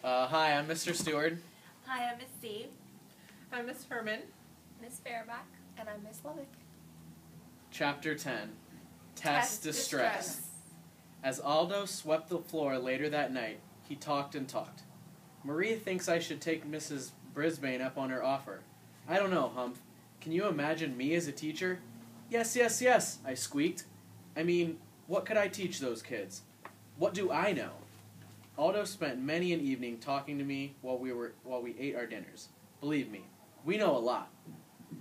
Hi, I'm Mr. Stewart. Hi, I'm Miss C. I'm Miss Herman. Miss Fairback. And I'm Miss Lovick. Chapter 10. Test Distress. As Aldo swept the floor later that night, he talked and talked. Maria thinks I should take Mrs. Brisbane up on her offer. I don't know, Humph. Can you imagine me as a teacher? Yes, yes, yes, I squeaked. I mean, what could I teach those kids? What do I know? Aldo spent many an evening talking to me while we ate our dinners. Believe me, we know a lot.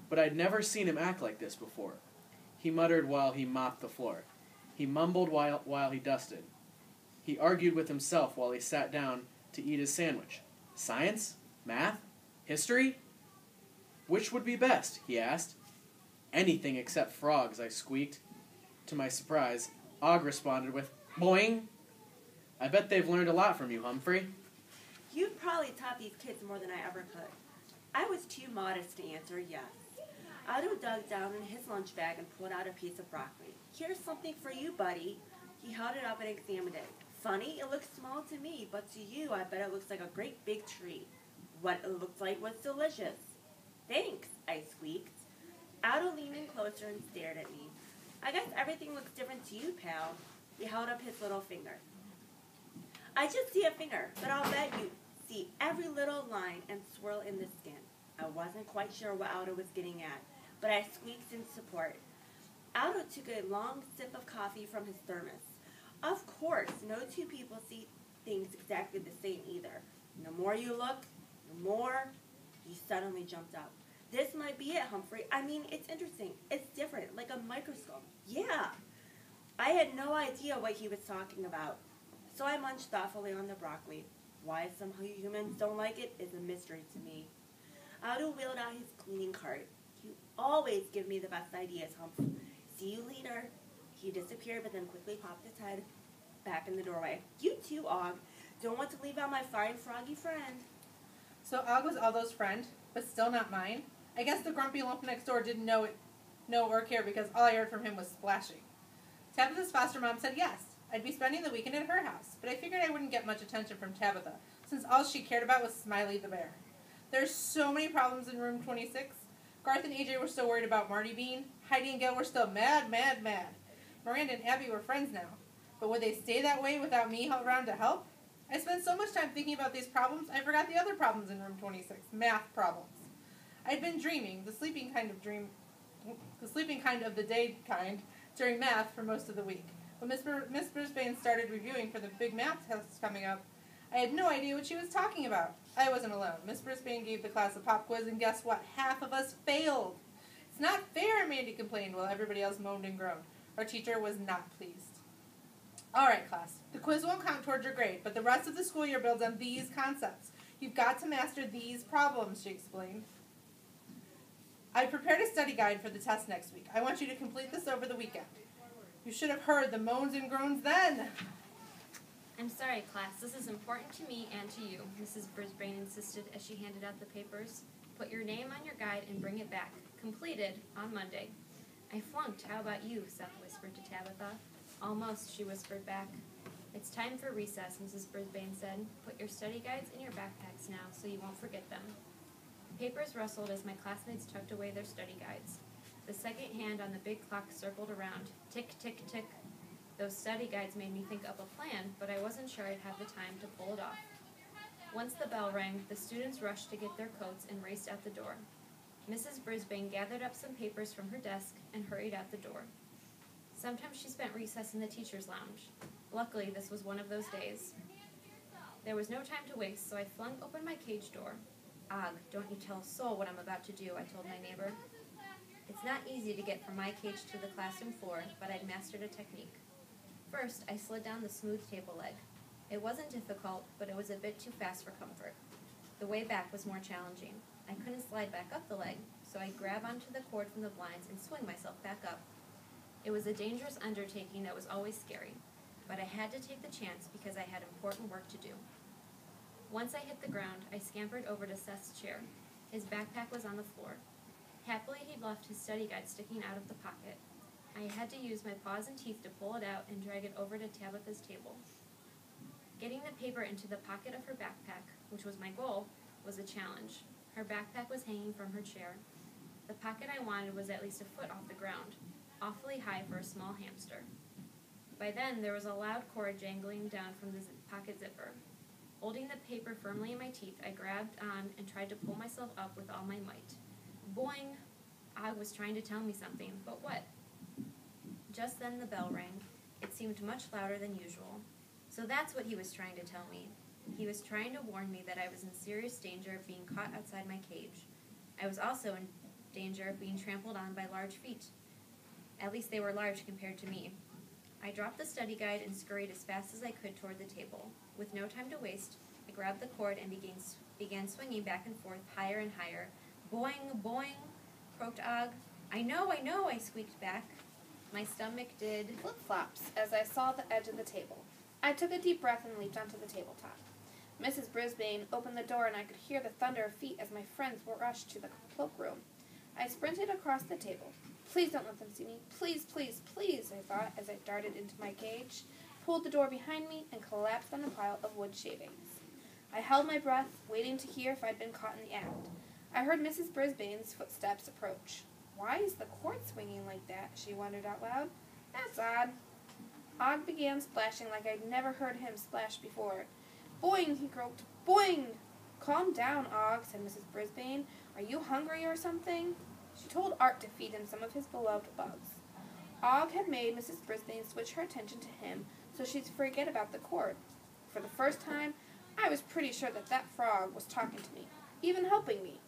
But I'd never seen him act like this before. He muttered while he mopped the floor. He mumbled while he dusted. He argued with himself while he sat down to eat his sandwich. Science? Math? History? Which would be best? He asked. Anything except frogs, I squeaked. To my surprise, Og responded with, boing! I bet they've learned a lot from you, Humphrey. You've probably taught these kids more than I ever could. I was too modest to answer yes. Aldo dug down in his lunch bag and pulled out a piece of broccoli. Here's something for you, buddy. He held it up and examined it. Funny, it looks small to me, but to you, I bet it looks like a great big tree. What it looked like was delicious. Thanks, I squeaked. Aldo leaned in closer and stared at me. I guess everything looks different to you, pal. He held up his little finger. I just see a finger, but I'll bet you see every little line and swirl in the skin. I wasn't quite sure what Aldo was getting at, but I squeaked in support. Aldo took a long sip of coffee from his thermos. Of course, no two people see things exactly the same either. The more you look, the more he suddenly jumped up. This might be it, Humphrey. I mean, it's interesting. It's different, like a microscope. Yeah. I had no idea what he was talking about. So I munched thoughtfully on the broccoli. Why some humans don't like it is a mystery to me. Aldo wheeled out his cleaning cart. You always give me the best ideas, Hump. See you later. He disappeared, but then quickly popped his head back in the doorway. You too, Og. Don't want to leave out my fine froggy friend. So Og was Aldo's friend, but still not mine? I guess the grumpy lump next door didn't know or care because all I heard from him was splashing. Tabitha's foster mom said yes. I'd be spending the weekend at her house, but I figured I wouldn't get much attention from Tabitha, since all she cared about was Smiley the bear. There's so many problems in room 26. Garth and AJ were still worried about Marty Bean. Heidi and Gail were still mad, mad, mad. Miranda and Abby were friends now. But would they stay that way without me around to help? I spent so much time thinking about these problems, I forgot the other problems in room 26, math problems. I'd been dreaming, the sleeping kind of the day kind, during math for most of the week. When Miss Brisbane started reviewing for the big math tests coming up, I had no idea what she was talking about. I wasn't alone. Miss Brisbane gave the class a pop quiz, and guess what? Half of us failed. It's not fair, Mandy complained while everybody else moaned and groaned. Our teacher was not pleased. All right, class. The quiz won't count towards your grade, but the rest of the school year builds on these concepts. You've got to master these problems, she explained. I prepared a study guide for the test next week. I want you to complete this over the weekend. You should have heard the moans and groans then. I'm sorry, class. This is important to me and to you, Mrs. Brisbane insisted as she handed out the papers. Put your name on your guide and bring it back. Completed on Monday. I flunked. How about you? Seth whispered to Tabitha. Almost, she whispered back. It's time for recess, Mrs. Brisbane said. Put your study guides in your backpacks now so you won't forget them. Papers rustled as my classmates tucked away their study guides. The second hand on the big clock circled around. Tick, tick, tick. Those study guides made me think up a plan, but I wasn't sure I'd have the time to pull it off. Once the bell rang, the students rushed to get their coats and raced out the door. Mrs. Brisbane gathered up some papers from her desk and hurried out the door. Sometimes she spent recess in the teacher's lounge. Luckily, this was one of those days. There was no time to waste, so I flung open my cage door. Og, don't you tell a soul what I'm about to do, I told my neighbor. It's not easy to get from my cage to the classroom floor, but I'd mastered a technique. First, I slid down the smooth table leg. It wasn't difficult, but it was a bit too fast for comfort. The way back was more challenging. I couldn't slide back up the leg, so I'd grab onto the cord from the blinds and swing myself back up. It was a dangerous undertaking that was always scary, but I had to take the chance because I had important work to do. Once I hit the ground, I scampered over to Seth's chair. His backpack was on the floor. Happily, he'd left his study guide sticking out of the pocket. I had to use my paws and teeth to pull it out and drag it over to Tabitha's table. Getting the paper into the pocket of her backpack, which was my goal, was a challenge. Her backpack was hanging from her chair. The pocket I wanted was at least a foot off the ground, awfully high for a small hamster. By then, there was a loud cord jangling down from the pocket zipper. Holding the paper firmly in my teeth, I grabbed on and tried to pull myself up with all my might. Boing! Og was trying to tell me something, but what? Just then the bell rang. It seemed much louder than usual. So that's what he was trying to tell me. He was trying to warn me that I was in serious danger of being caught outside my cage. I was also in danger of being trampled on by large feet. At least they were large compared to me. I dropped the study guide and scurried as fast as I could toward the table. With no time to waste, I grabbed the cord and began swinging back and forth, higher and higher. Boing, boing, croaked Og. I know, I squeaked back. My stomach did flip-flops as I saw the edge of the table. I took a deep breath and leaped onto the tabletop. Mrs. Brisbane opened the door and I could hear the thunder of feet as my friends were rushed to the cloakroom. I sprinted across the table. Please don't let them see me. Please, please, please, I thought as I darted into my cage, pulled the door behind me, and collapsed on a pile of wood shavings. I held my breath, waiting to hear if I'd been caught in the act. I heard Mrs. Brisbane's footsteps approach. Why is the cord swinging like that? She wondered out loud. That's odd. Og began splashing like I'd never heard him splash before. Boing, he croaked. Boing! Calm down, Og, said Mrs. Brisbane. Are you hungry or something? She told Art to feed him some of his beloved bugs. Og had made Mrs. Brisbane switch her attention to him so she'd forget about the cord. For the first time, I was pretty sure that that frog was talking to me, even helping me.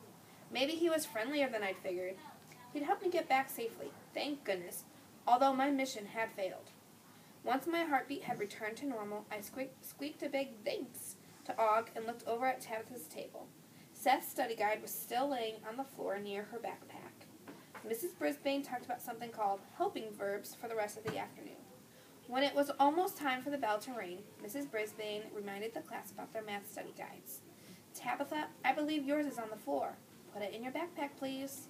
Maybe he was friendlier than I'd figured. He'd help me get back safely, thank goodness, although my mission had failed. Once my heartbeat had returned to normal, I squeaked a big thanks to Og and looked over at Tabitha's table. Seth's study guide was still laying on the floor near her backpack. Mrs. Brisbane talked about something called helping verbs for the rest of the afternoon. When it was almost time for the bell to ring, Mrs. Brisbane reminded the class about their math study guides. Tabitha, I believe yours is on the floor. Put it in your backpack, please.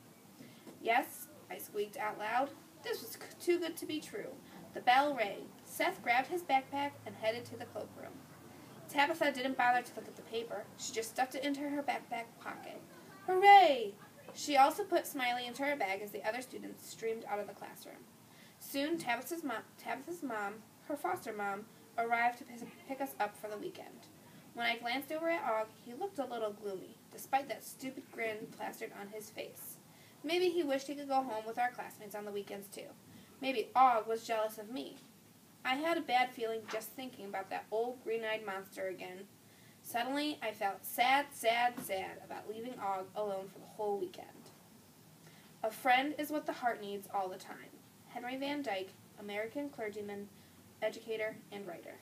Yes, I squeaked out loud. This was too good to be true. The bell rang. Seth grabbed his backpack and headed to the cloakroom. Tabitha didn't bother to look at the paper. She just stuffed it into her backpack pocket. Hooray! She also put Smiley into her bag as the other students streamed out of the classroom. Soon, Tabitha's mom, her foster mom, arrived to pick us up for the weekend. When I glanced over at Og, he looked a little gloomy, despite that stupid grin plastered on his face. Maybe he wished he could go home with our classmates on the weekends too. Maybe Og was jealous of me. I had a bad feeling just thinking about that old green-eyed monster again. Suddenly, I felt sad about leaving Og alone for the whole weekend. A friend is what the heart needs all the time. Henry Van Dyke, American clergyman, educator, and writer.